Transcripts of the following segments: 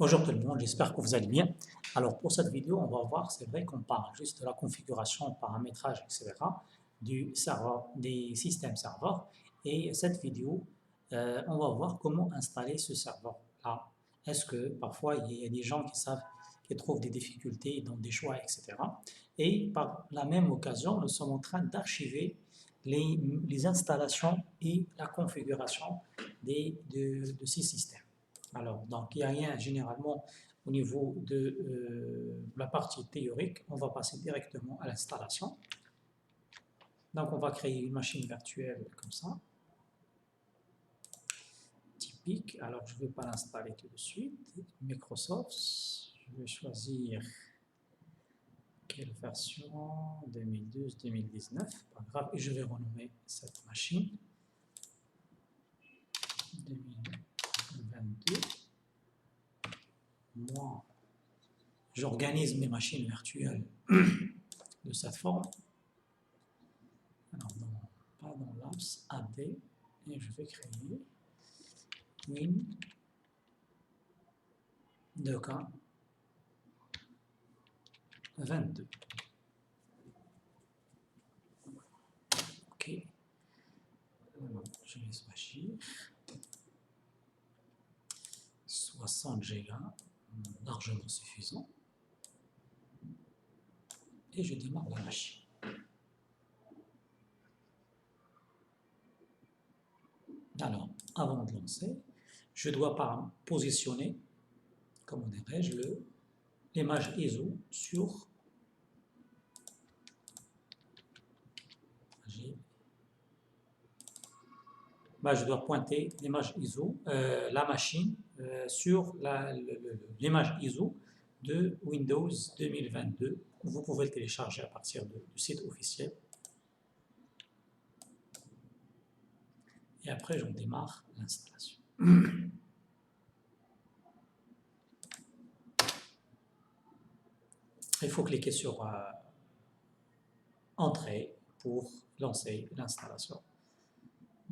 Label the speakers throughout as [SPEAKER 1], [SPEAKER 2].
[SPEAKER 1] Bonjour tout le monde, j'espère que vous allez bien. Alors pour cette vidéo, on va voir, c'est vrai qu'on parle juste de la configuration, paramétrage, etc. du serveur, des systèmes serveurs. Et cette vidéo, on va voir comment installer ce serveur-là. Est-ce que parfois il y a des gens qui savent, qui trouvent des difficultés dans des choix, etc. Et par la même occasion, nous sommes en train d'archiver les installations et la configuration de ces systèmes. Alors, donc, il n'y a rien généralement au niveau de la partie théorique. On va passer directement à l'installation. Donc, on va créer une machine virtuelle comme ça, typique. Alors, je ne vais pas l'installer tout de suite. Microsoft, je vais choisir quelle version 2012-2019, pas grave, et je vais renommer cette machine 2022. Moi, j'organise mes machines virtuelles de cette forme. Alors, pas dans l'apps, AD, et je vais créer Win 2K 22. OK. Alors, je laisse agir. 60 Go, largement suffisant. Et je démarre la machine. Alors, avant de lancer, je dois positionner, comment dirais-je, l'image ISO sur je dois pointer l'image ISO, la machine sur l'image ISO de Windows 2022. Vous pouvez le télécharger à partir du site officiel. Et après, je démarre l'installation. Il faut cliquer sur Entrée pour lancer l'installation.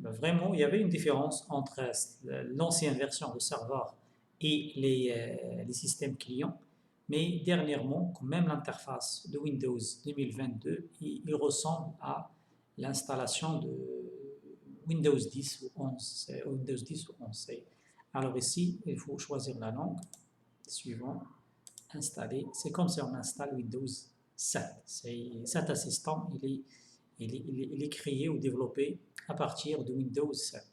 [SPEAKER 1] Vraiment, il y avait une différence entre l'ancienne version de serveur et les systèmes clients, mais dernièrement, quand même l'interface de Windows 2022, il ressemble à l'installation de Windows 10 ou 11. Windows 10 ou 11. Alors ici, il faut choisir la langue. Suivant, installer. C'est comme si on installe Windows 7. Cet assistant, il est créé ou développé à partir de Windows 7.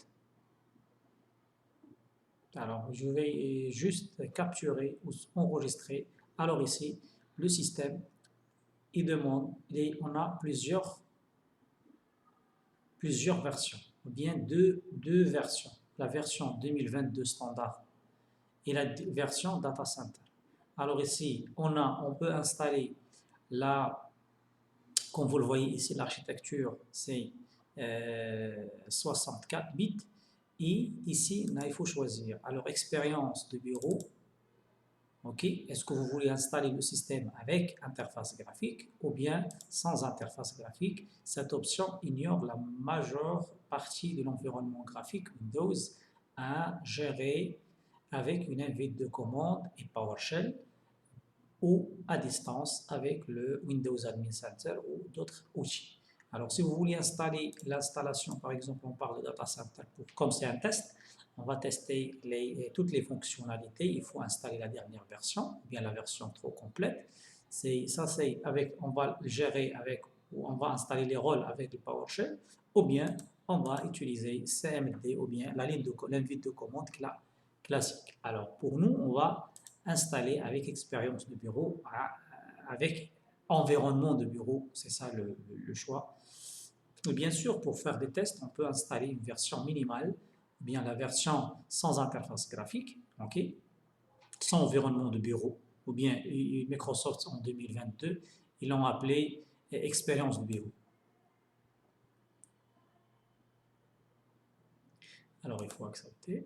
[SPEAKER 1] Alors, je vais juste capturer ou enregistrer. Alors ici, le système, il demande, on a plusieurs versions, ou bien deux versions. La version 2022 standard et la version data center. Alors ici, on peut installer comme vous le voyez ici, l'architecture, c'est 64 bits. Et ici, il faut choisir. Alors, expérience de bureau. OK. Est-ce que vous voulez installer le système avec interface graphique ou bien sans interface graphique? Cette option ignore la majeure partie de l'environnement graphique Windows à gérer avec une invite de commande et PowerShell ou à distance avec le Windows Admin Center ou d'autres outils. Alors, si vous voulez installer l'installation, par exemple, on parle de Data Center, comme c'est un test, on va tester toutes les fonctionnalités. Il faut installer la dernière version, ou bien la version trop complète. On va gérer avec, ou on va installer les rôles avec le PowerShell, ou bien on va utiliser CMD, ou bien l'invite de commande classique. Alors, pour nous, on va installé avec expérience de bureau, avec environnement de bureau, c'est ça le choix. Et bien sûr, pour faire des tests, on peut installer une version minimale, ou bien la version sans interface graphique, ok, sans environnement de bureau, ou bien Microsoft en 2022, ils l'ont appelé expérience de bureau. Alors, il faut accepter.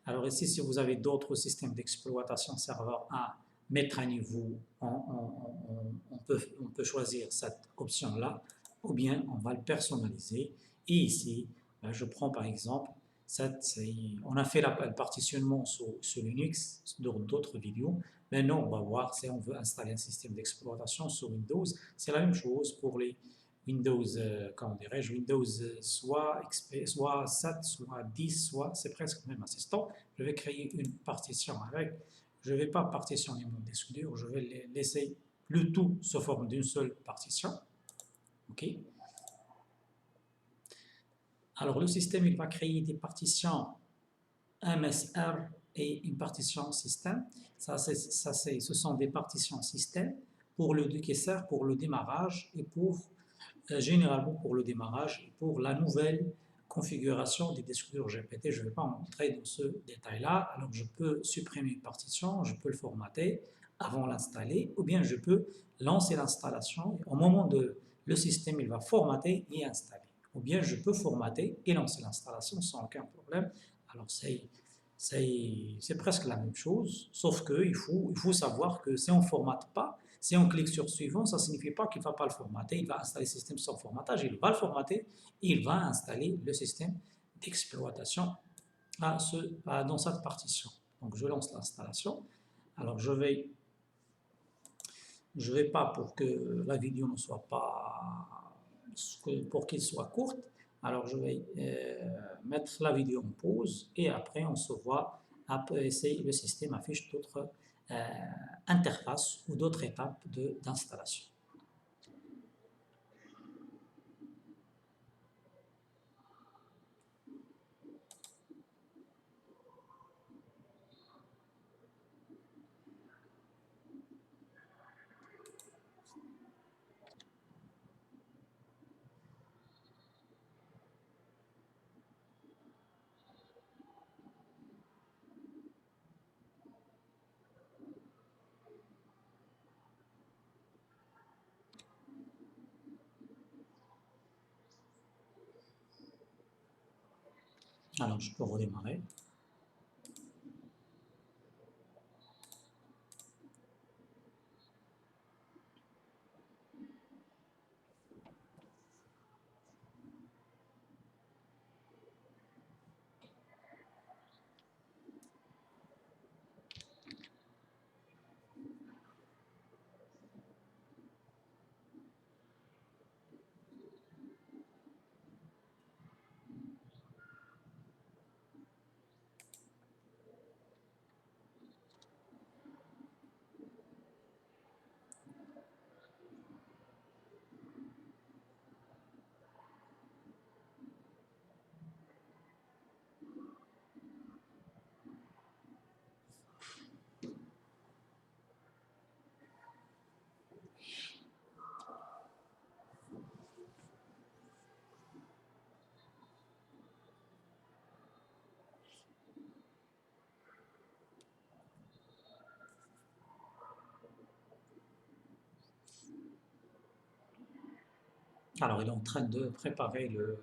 [SPEAKER 1] Alors ici, si vous avez d'autres systèmes d'exploitation serveur à mettre à niveau, on peut choisir cette option-là, ou bien on va le personnaliser. Et ici, je prends par exemple On a fait le partitionnement sur Linux dans d'autres vidéos. Maintenant, on va voir si on veut installer un système d'exploitation sur Windows. C'est la même chose pour les Windows, comment dirais-je, Windows soit 7, soit 10, soit c'est presque le même assistant. Je vais créer une partition avec. Je ne vais pas partitionner mon disque dur, je vais laisser le tout sous forme d'une seule partition. OK. Alors, le système, il va créer des partitions MSR et une partition système. Ce sont des partitions système qui servent pour le démarrage et généralement pour le démarrage et pour la nouvelle configuration des disques durs GPT. Je ne vais pas entrer dans ce détail-là. Alors, je peux supprimer une partition, je peux le formater avant l'installer, ou bien je peux lancer l'installation. Au moment de le système, il va formater et installer. Ou bien je peux formater et lancer l'installation sans aucun problème. Alors, c'est presque la même chose, sauf qu'il faut savoir que si on ne formate pas, si on clique sur suivant, ça ne signifie pas qu'il ne va pas le formater, il va installer le système sans formatage, il va le formater et il va installer le système d'exploitation dans cette partition. Donc je lance l'installation. Alors je vais pas, pour que la vidéo ne soit pas, pour qu'elle soit courte, alors je vais mettre la vidéo en pause et après on se voit si le système affiche d'autres interfaces ou d'autres étapes d'installation. Alors je peux redémarrer. Alors, il est en train de préparer le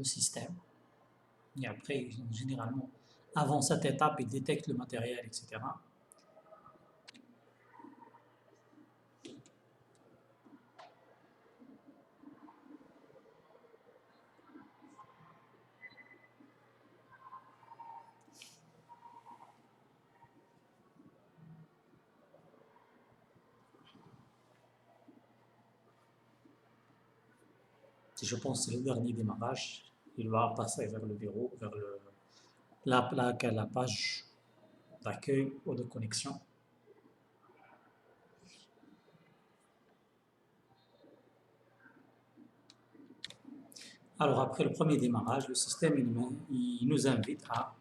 [SPEAKER 1] système. Et après, généralement, avant cette étape, il détecte le matériel, etc. Si je pense que c'est le dernier démarrage, il va passer vers le bureau, vers la page d'accueil ou de connexion. Alors après le premier démarrage, le système il nous invite à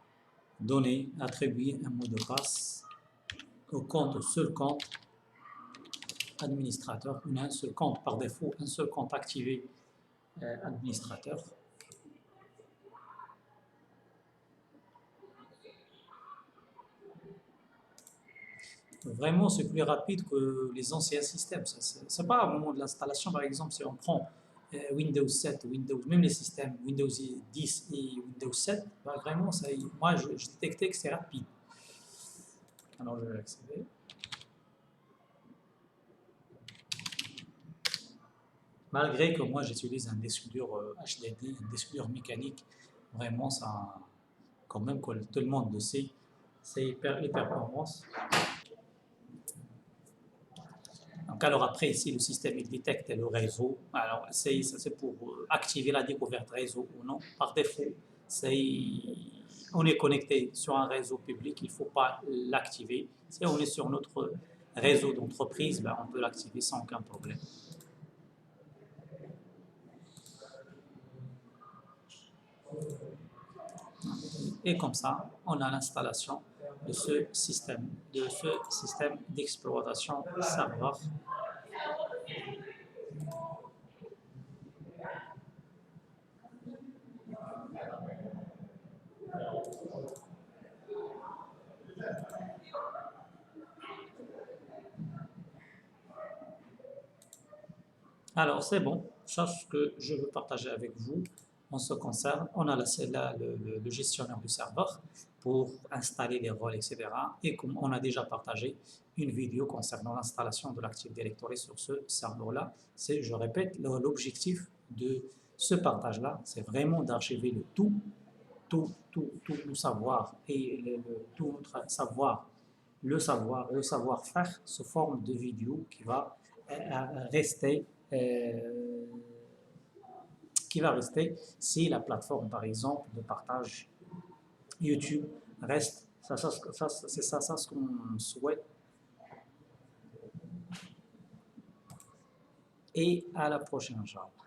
[SPEAKER 1] attribuer un mot de passe au seul compte administrateur, ou un seul compte par défaut, un seul compte activé administrateur. Vraiment, c'est plus rapide que les anciens systèmes. C'est pas au moment de l'installation, par exemple, si on prend Windows 7, même les systèmes Windows 10 et Windows 7, bah, vraiment, moi, je détectais que c'est rapide. Alors, je vais accéder. Malgré que moi, j'utilise un disque dur HDD, un disque dur mécanique, Vraiment, ça, quand même, que tout le monde le sait, c'est les performances. Donc, alors après, ici, le système, il détecte le réseau. Alors, c'est pour activer la découverte réseau ou non. Par défaut, on est connecté sur un réseau public, il ne faut pas l'activer. Si on est sur notre réseau d'entreprise, ben, on peut l'activer sans aucun problème. Et comme ça, on a l'installation de ce système d'exploitation serveur. Alors, c'est bon, ça ce que je veux partager avec vous en ce qui concerne. On a le gestionnaire du serveur pour installer les rôles, etc. Et comme on a déjà partagé une vidéo concernant l'installation de l'Active Directory sur ce serveur-là, c'est, je répète, l'objectif de ce partage-là, c'est vraiment d'archiver tout le savoir et tout notre savoir, le savoir-faire sous forme de vidéo rester euh, qui va rester si la plateforme, par exemple, de partage YouTube reste. C'est ça ce qu'on souhaite. Et à la prochaine, Inch'Allah.